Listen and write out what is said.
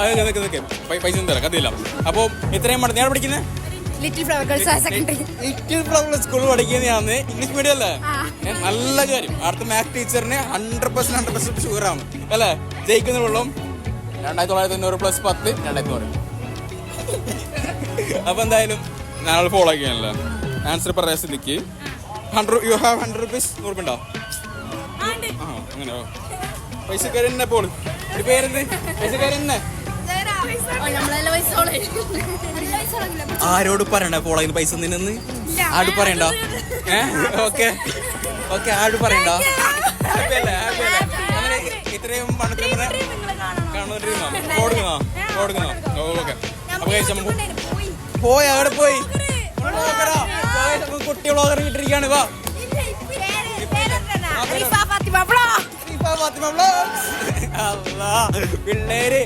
പൈസ ഒന്നും തരാം കഥയില്ല. അപ്പോൾ ഇത്രയും ഞാൻ പഠിക്കുന്നത് little flower girls secondary little flower സ്കൂളിൽ പഠിക്കുന്നതാണ്. ഇംഗ്ലീഷ് മീഡിയം അല്ലേ? നല്ല കാര്യം. അടുത്ത മാത്സ് ടീച്ചറിന് 100% ഷുഗറാണ് അല്ലേ? ജയിക്കുന്ന വെള്ളം 2900 + 10 2200. അപ്പൊ എന്തായാലും ഞങ്ങൾ ഫോളോ ചെയ്യാനല്ലേ ആൻസർ പറയാൻ സ്ഥിതിക്ക് 100 rupees 100 ഉണ്ടോ? ആ അങ്ങനെ പൈസക്കാരി തന്നെ പോള്. പേരെന്ത്? പൈസക്കാരി തന്നെ. ആരോട് പറയണ്ട പോളതിന് പൈസ നിന്ന്? ആരോട് പറയണ്ട. ഓക്കെ ഓക്കെ, ആരോട് പറയണ്ട. ഹാപ്പി അല്ലേ? ഹാപ്പി അല്ലേ? അങ്ങനെ ഇത്രയും പണത്തിന് കൊടുക്കണോ? ഓക്കെ. അപ്പൊ പോയി അവിടെ പോയി കുട്ടി വ്ളോഗർ കിട്ടിരിക്കാണ്. വാ പിള്ളേര്